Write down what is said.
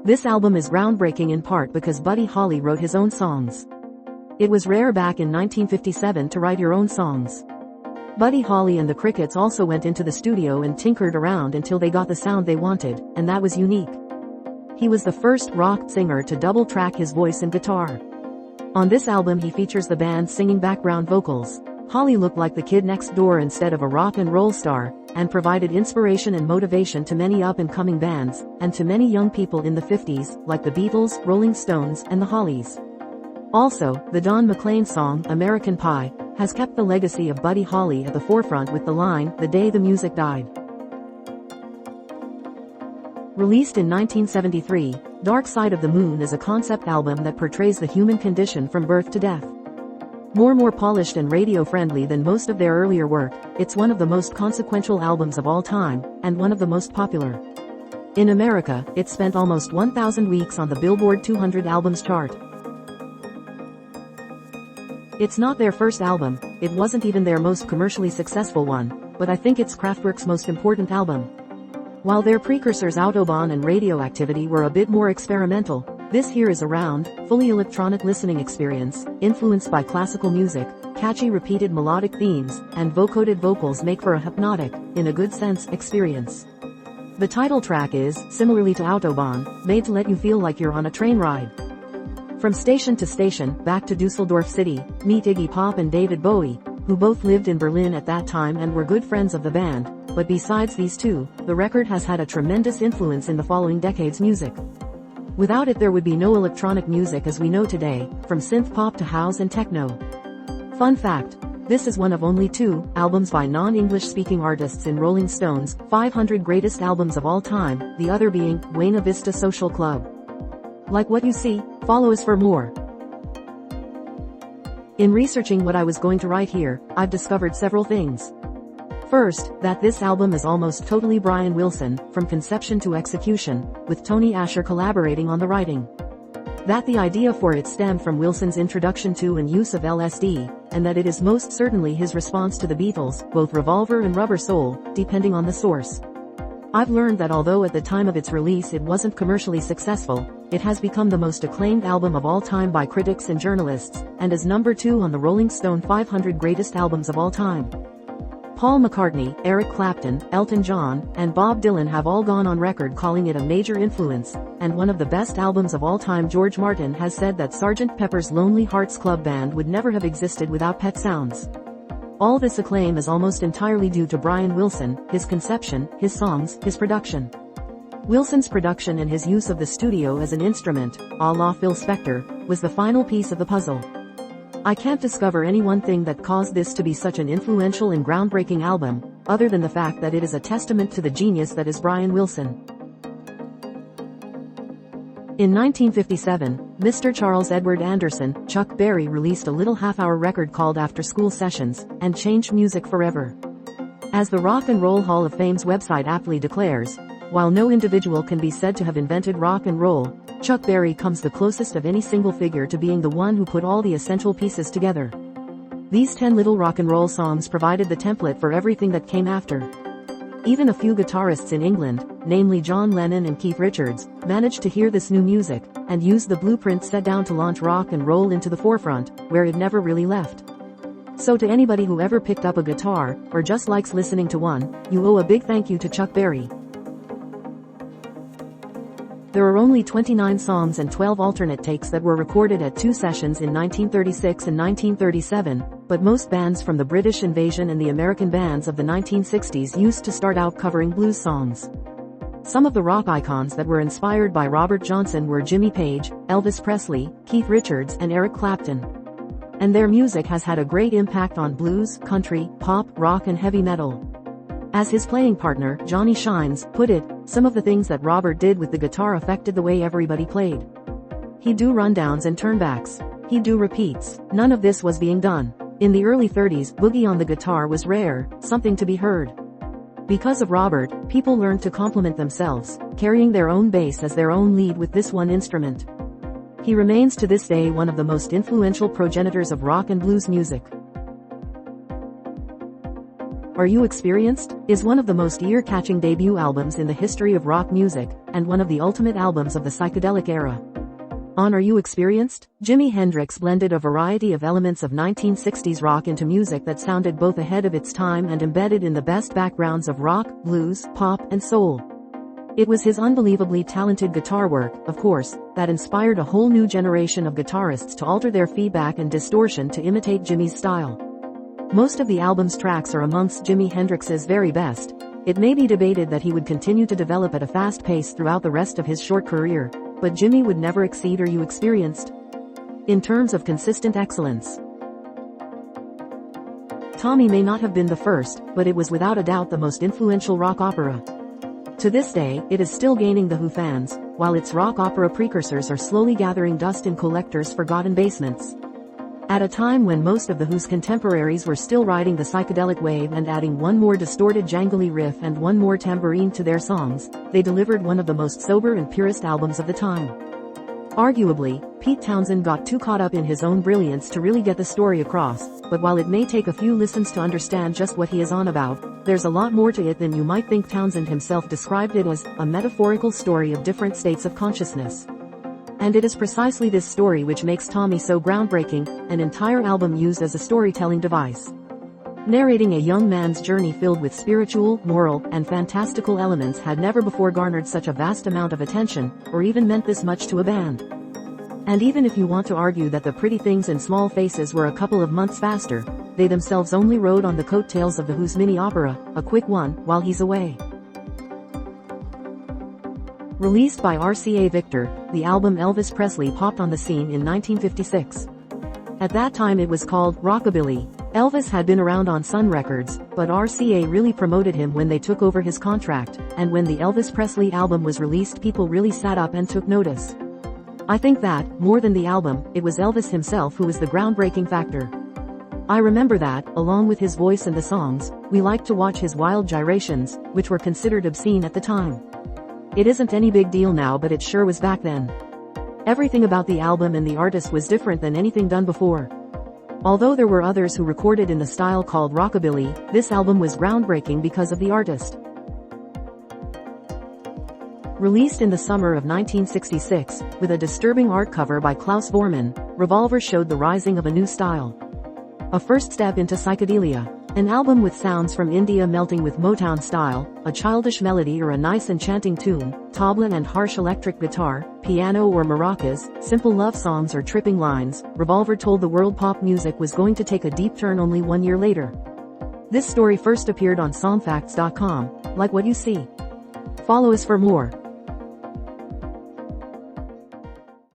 This album is groundbreaking in part because Buddy Holly wrote his own songs. It was rare back in 1957 to write your own songs. Buddy Holly and the Crickets also went into the studio and tinkered around until they got the sound they wanted, and that was unique. He was the first rock singer to double-track his voice and guitar. On this album he features the band singing background vocals. Holly looked like the kid next door instead of a rock and roll star, and provided inspiration and motivation to many up-and-coming bands, and to many young people in the 50s, like the Beatles, Rolling Stones, and the Hollies. Also, the Don McLean song, American Pie, has kept the legacy of Buddy Holly at the forefront with the line, "The Day the Music Died." Released in 1973, Dark Side of the Moon is a concept album that portrays the human condition from birth to death. More polished and radio-friendly than most of their earlier work, it's one of the most consequential albums of all time, and one of the most popular. In America, it spent almost 1,000 weeks on the Billboard 200 albums chart. It's not their first album, it wasn't even their most commercially successful one, but I think it's Kraftwerk's most important album. While their precursors Autobahn and Radioactivity were a bit more experimental, this here is a round, fully electronic listening experience, influenced by classical music. Catchy repeated melodic themes, and vocoded vocals make for a hypnotic, in a good sense, experience. The title track is, similarly to Autobahn, made to let you feel like you're on a train ride. From station to station, back to Dusseldorf City, meet Iggy Pop and David Bowie, who both lived in Berlin at that time and were good friends of the band, but besides these two, the record has had a tremendous influence in the following decade's music. Without it there would be no electronic music as we know today, from synth pop to house and techno. Fun fact, this is one of only 2 albums by non-English speaking artists in Rolling Stone's 500 Greatest Albums of All Time, the other being Buena Vista Social Club. Like what you see? Follow us for more. In researching what I was going to write here, I've discovered several things. First, that this album is almost totally Brian Wilson, from conception to execution, with Tony Asher collaborating on the writing. That the idea for it stemmed from Wilson's introduction to and use of LSD, and that it is most certainly his response to the Beatles, both Revolver and Rubber Soul, depending on the source. I've learned that although at the time of its release it wasn't commercially successful, it has become the most acclaimed album of all time by critics and journalists, and is number 2 on the Rolling Stone 500 Greatest Albums of All Time. Paul McCartney, Eric Clapton, Elton John, and Bob Dylan have all gone on record calling it a major influence, and one of the best albums of all time. George Martin has said that Sgt. Pepper's Lonely Hearts Club Band would never have existed without Pet Sounds. All this acclaim is almost entirely due to Brian Wilson, his conception, his songs, his production. Wilson's production and his use of the studio as an instrument, a la Phil Spector, was the final piece of the puzzle. I can't discover any one thing that caused this to be such an influential and groundbreaking album, other than the fact that it is a testament to the genius that is Brian Wilson. In 1957, Mr. Charles Edward Anderson, Chuck Berry released a little half-hour record called After School Sessions, and changed music forever. As the Rock and Roll Hall of Fame's website aptly declares, while no individual can be said to have invented rock and roll, Chuck Berry comes the closest of any single figure to being the one who put all the essential pieces together. These 10 little rock and roll songs provided the template for everything that came after. Even a few guitarists in England, namely John Lennon and Keith Richards, managed to hear this new music, and used the blueprint set down to launch rock and roll into the forefront, where it never really left. So to anybody who ever picked up a guitar, or just likes listening to one, you owe a big thank you to Chuck Berry. There are only 29 songs and 12 alternate takes that were recorded at 2 sessions in 1936 and 1937, but most bands from the British Invasion and the American bands of the 1960s used to start out covering blues songs. Some of the rock icons that were inspired by Robert Johnson were Jimmy Page, Elvis Presley, Keith Richards, and Eric Clapton. And their music has had a great impact on blues, country, pop, rock, and heavy metal. As his playing partner, Johnny Shines, put it, some of the things that Robert did with the guitar affected the way everybody played. He'd do rundowns and turnbacks. He'd do repeats. None of this was being done. In the early 30s, boogie on the guitar was rare, something to be heard. Because of Robert, people learned to complement themselves, carrying their own bass as their own lead with this one instrument. He remains to this day one of the most influential progenitors of rock and blues music. Are You Experienced? Is one of the most ear-catching debut albums in the history of rock music, and one of the ultimate albums of the psychedelic era. On Are You Experienced? Jimi Hendrix blended a variety of elements of 1960s rock into music that sounded both ahead of its time and embedded in the best backgrounds of rock, blues, pop, and soul. It was his unbelievably talented guitar work, of course, that inspired a whole new generation of guitarists to alter their feedback and distortion to imitate Jimi's style. Most of the album's tracks are amongst Jimi Hendrix's very best. It may be debated that he would continue to develop at a fast pace throughout the rest of his short career, but Jimi would never exceed Are You Experienced? In terms of consistent excellence. Tommy may not have been the first, but it was without a doubt the most influential rock opera. To this day, it is still gaining the Who fans, while its rock opera precursors are slowly gathering dust in collectors' forgotten basements. At a time when most of the Who's contemporaries were still riding the psychedelic wave and adding one more distorted jangly riff and one more tambourine to their songs, they delivered one of the most sober and purest albums of the time. Arguably, Pete Townshend got too caught up in his own brilliance to really get the story across, but while it may take a few listens to understand just what he is on about, there's a lot more to it than you might think. Townshend himself described it as a metaphorical story of different states of consciousness. And it is precisely this story which makes Tommy so groundbreaking, an entire album used as a storytelling device. Narrating a young man's journey filled with spiritual, moral, and fantastical elements had never before garnered such a vast amount of attention, or even meant this much to a band. And even if you want to argue that the Pretty Things and Small Faces were a couple of months faster, they themselves only rode on the coattails of the Who's mini-opera, A Quick One, While He's Away. Released by RCA Victor, the album Elvis Presley popped on the scene in 1956. At that time it was called Rockabilly. Elvis had been around on Sun Records, but RCA really promoted him when they took over his contract, and when the Elvis Presley album was released people really sat up and took notice. I think that, more than the album, it was Elvis himself who was the groundbreaking factor. I remember that, along with his voice and the songs, we liked to watch his wild gyrations, which were considered obscene at the time. It isn't any big deal now, but it sure was back then. Everything about the album and the artist was different than anything done before. Although there were others who recorded in the style called rockabilly, this album was groundbreaking because of the artist. Released in the summer of 1966, with a disturbing art cover by Klaus Voormann, Revolver showed the rising of a new style. A first step into psychedelia. An album with sounds from India melting with Motown style, a childish melody or a nice enchanting tune, tabla and harsh electric guitar, piano or maracas, simple love songs or tripping lines. Revolver told the world pop music was going to take a deep turn only 1 year later. This story first appeared on Songfacts.com, like what you see. Follow us for more.